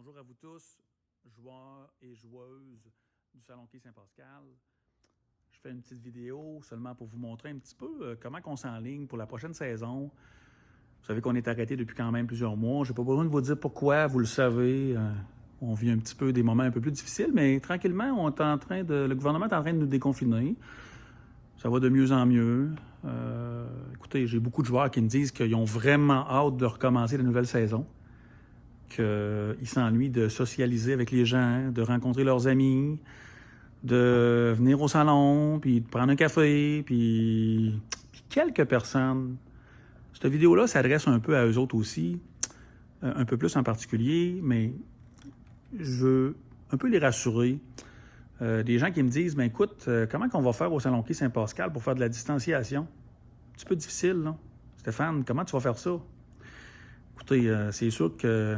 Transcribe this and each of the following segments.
Bonjour à vous tous, joueurs et joueuses du Salon Quai Saint-Pascal. Je fais une petite vidéo seulement pour vous montrer un petit peu comment on s'enligne pour la prochaine saison. Vous savez qu'on est arrêté depuis quand même plusieurs mois. Je n'ai pas besoin de vous dire pourquoi, vous le savez. On vit un petit peu des moments un peu plus difficiles, mais tranquillement, le gouvernement est en train de nous déconfiner. Ça va de mieux en mieux. Écoutez, j'ai beaucoup de joueurs qui me disent qu'ils ont vraiment hâte de recommencer la nouvelle saison, qu'ils s'ennuient de socialiser avec les gens, de rencontrer leurs amis, de venir au salon, puis de prendre un café, puis quelques personnes. Cette vidéo-là s'adresse un peu à eux autres aussi, un peu plus en particulier, mais je veux un peu les rassurer. Des gens qui me disent, ben écoute, comment qu'on va faire au Salon Quai Saint-Pascal pour faire de la distanciation? Un petit peu difficile, là. Stéphane, comment tu vas faire ça? Écoutez, c'est sûr que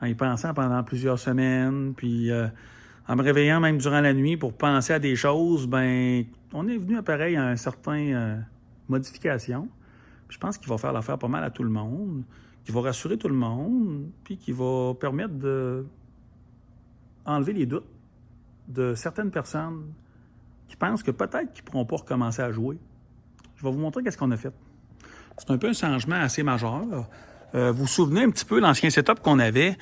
en y pensant pendant plusieurs semaines, puis en me réveillant même durant la nuit pour penser à des choses, ben on est venu à pareil à une certaine modification. Puis je pense qu'il va faire l'affaire pas mal à tout le monde, qu'il va rassurer tout le monde, puis qu'il va permettre de enlever les doutes de certaines personnes qui pensent que peut-être qu'ils ne pourront pas recommencer à jouer. Je vais vous montrer qu'est-ce qu'on a fait. C'est un peu un changement assez majeur. Vous vous souvenez un petit peu, l'ancien setup qu'on avait,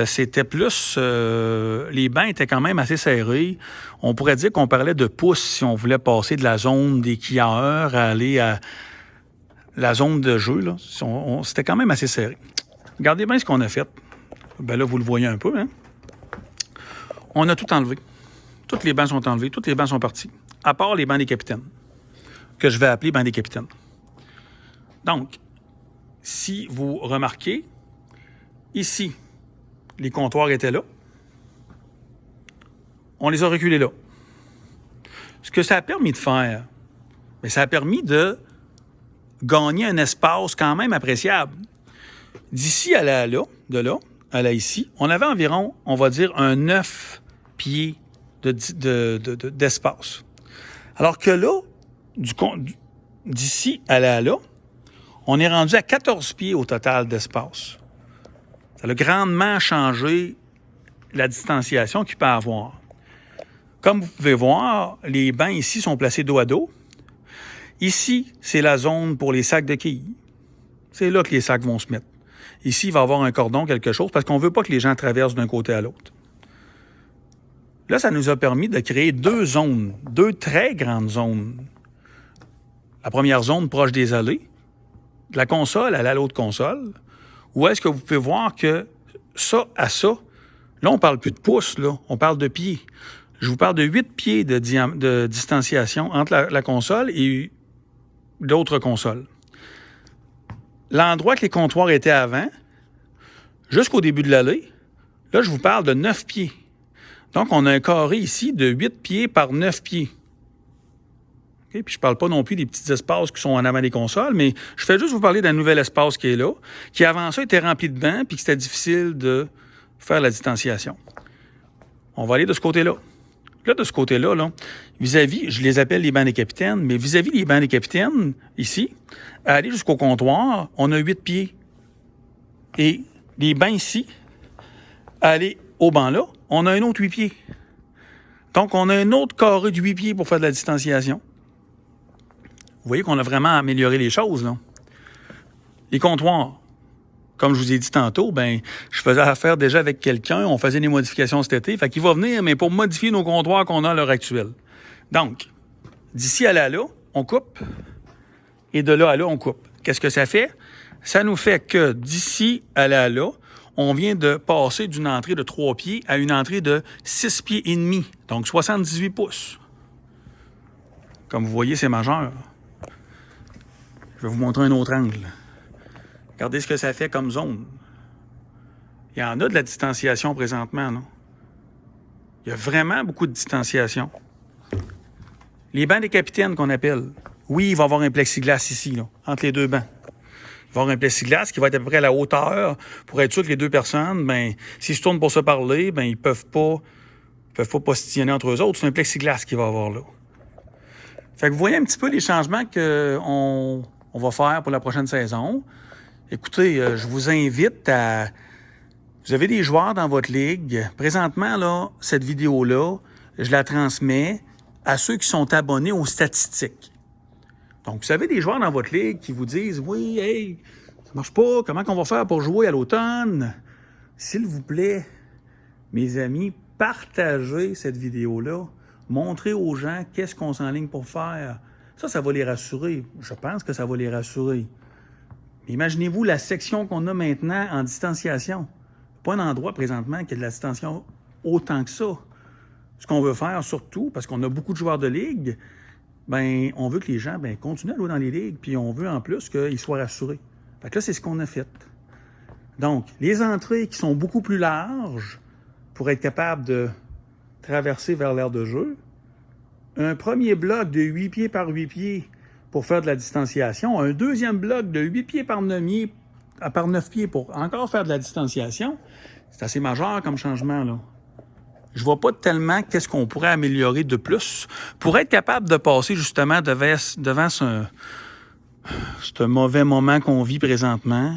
c'était plus... les bancs étaient quand même assez serrés. On pourrait dire qu'on parlait de pouces si on voulait passer de la zone des quilleurs à aller à la zone de jeu. Là. C'était quand même assez serré. Regardez bien ce qu'on a fait. Ben là, vous le voyez un peu. Hein? On a tout enlevé. Tous les bancs sont enlevés, tous les bancs sont partis, à part les bancs des capitaines, que je vais appeler bancs des capitaines. Donc, si vous remarquez, ici, les comptoirs étaient là. On les a reculés là. Ce que ça a permis de faire, bien, ça a permis de gagner un espace quand même appréciable. D'ici à là, de là à là ici, on avait environ, on va dire, un 9 pieds d'espace. Alors que là, d'ici à là, on est rendu à 14 pieds au total d'espace. Ça a grandement changé la distanciation qu'il peut avoir. Comme vous pouvez voir, les bancs ici sont placés dos à dos. Ici, c'est la zone pour les sacs de quilles. C'est là que les sacs vont se mettre. Ici, il va y avoir un cordon, quelque chose, parce qu'on ne veut pas que les gens traversent d'un côté à l'autre. Là, ça nous a permis de créer deux zones, deux très grandes zones. La première zone proche des allées, de la console à l'autre console, où est-ce que vous pouvez voir que ça à ça, là, on ne parle plus de pouces, là, on parle de pieds. Je vous parle de 8 pieds de distanciation entre la console et l'autre console. L'endroit que les comptoirs étaient avant, jusqu'au début de l'allée, là, je vous parle de 9 pieds. Donc, on a un carré ici de 8 pieds par 9 pieds. Okay? Puis je ne parle pas non plus des petits espaces qui sont en avant des consoles, mais je fais juste vous parler d'un nouvel espace qui est là, qui avant ça était rempli de bancs, puis que c'était difficile de faire la distanciation. On va aller de ce côté-là. Là, de ce côté-là, là, vis-à-vis, je les appelle les bancs des capitaines, mais vis-à-vis les bancs des capitaines, ici, à aller jusqu'au comptoir, on a 8 pieds. Et les bancs ici, à aller au banc là, on a un autre 8 pieds. Donc, on a un autre carré de 8 pieds pour faire de la distanciation. Vous voyez qu'on a vraiment amélioré les choses, là. Les comptoirs, comme je vous ai dit tantôt, ben, je faisais affaire déjà avec quelqu'un, on faisait des modifications cet été, fait qu'il va venir, mais pour modifier nos comptoirs qu'on a à l'heure actuelle. Donc, d'ici à là, on coupe, et de là à là, on coupe. Qu'est-ce que ça fait? Ça nous fait que d'ici à là, on vient de passer d'une entrée de 3 pieds à une entrée de 6 pieds et demi, donc 78 pouces. Comme vous voyez, c'est majeur. Je vais vous montrer un autre angle. Regardez ce que ça fait comme zone. Il y en a de la distanciation présentement, non? Il y a vraiment beaucoup de distanciation. Les bancs des capitaines qu'on appelle. Oui, il va y avoir un plexiglas ici, là, entre les deux bancs. Il va y avoir un plexiglas qui va être à peu près à la hauteur pour être sûr que les deux personnes, ben, s'ils se tournent pour se parler, ben, ils peuvent pas postillonner entre eux autres. C'est un plexiglas qu'il va y avoir là. Fait que vous voyez un petit peu les changements qu'on va faire pour la prochaine saison. Écoutez, je vous invite à Vous avez des joueurs dans votre ligue. Présentement, là, cette vidéo-là, je la transmets à ceux qui sont abonnés aux statistiques. Donc, vous avez des joueurs dans votre ligue qui vous disent « Oui, hey, ça marche pas, comment on va faire pour jouer à l'automne? » S'il vous plaît, mes amis, partagez cette vidéo-là. Montrez aux gens qu'est-ce qu'on s'enligne pour faire. Ça va les rassurer. Je pense que ça va les rassurer. Imaginez-vous la section qu'on a maintenant en distanciation. Pas un endroit présentement qui a de la distanciation autant que ça. Ce qu'on veut faire surtout, parce qu'on a beaucoup de joueurs de ligue, ben, on veut que les gens continuent à jouer dans les ligues, puis on veut en plus qu'ils soient rassurés. Fait que là, c'est ce qu'on a fait. Donc, les entrées qui sont beaucoup plus larges pour être capable de traverser vers l'aire de jeu, un premier bloc de 8 pieds par 8 pieds pour faire de la distanciation, un deuxième bloc de 8 pieds par 9 pieds pour encore faire de la distanciation. C'est assez majeur comme changement, là. Je vois pas tellement qu'est-ce qu'on pourrait améliorer de plus pour être capable de passer justement devant ce mauvais moment qu'on vit présentement.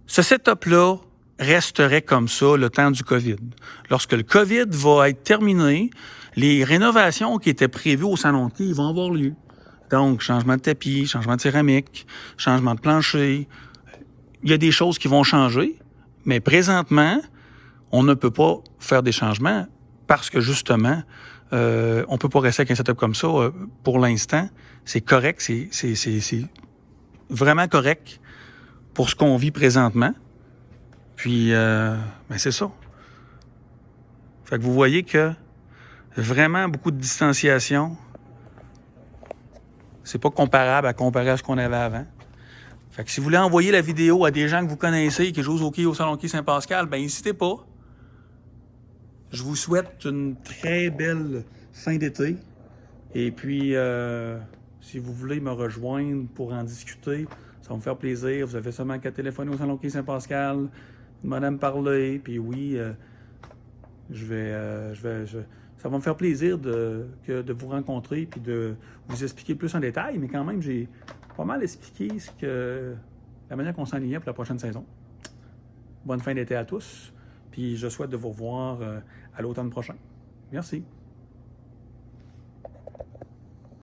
Ce setup-là resterait comme ça le temps du COVID. Lorsque le COVID va être terminé, les rénovations qui étaient prévues au salon de thé vont avoir lieu. Donc, changement de tapis, changement de céramique, changement de plancher. Il y a des choses qui vont changer, mais présentement, on ne peut pas faire des changements parce que justement, on peut pas rester avec un setup comme ça pour l'instant. C'est correct, c'est vraiment correct pour ce qu'on vit présentement. Puis, c'est ça. Fait que vous voyez que vraiment beaucoup de distanciation. C'est pas comparable à comparer à ce qu'on avait avant. Fait que si vous voulez envoyer la vidéo à des gens que vous connaissez qui jouent au hockey au Salon Hockey Saint-Pascal, n'hésitez pas. Je vous souhaite une très belle fin d'été. Et puis, si vous voulez me rejoindre pour en discuter, ça va me faire plaisir. Vous avez seulement qu'à téléphoner au Salon Hockey Saint-Pascal, demander me parler. Puis oui, ça va me faire plaisir de vous rencontrer puis de vous expliquer plus en détail. Mais quand même, j'ai pas mal expliqué la manière qu'on s'enlignait pour la prochaine saison. Bonne fin d'été à tous. Puis je souhaite de vous revoir à l'automne prochain. Merci.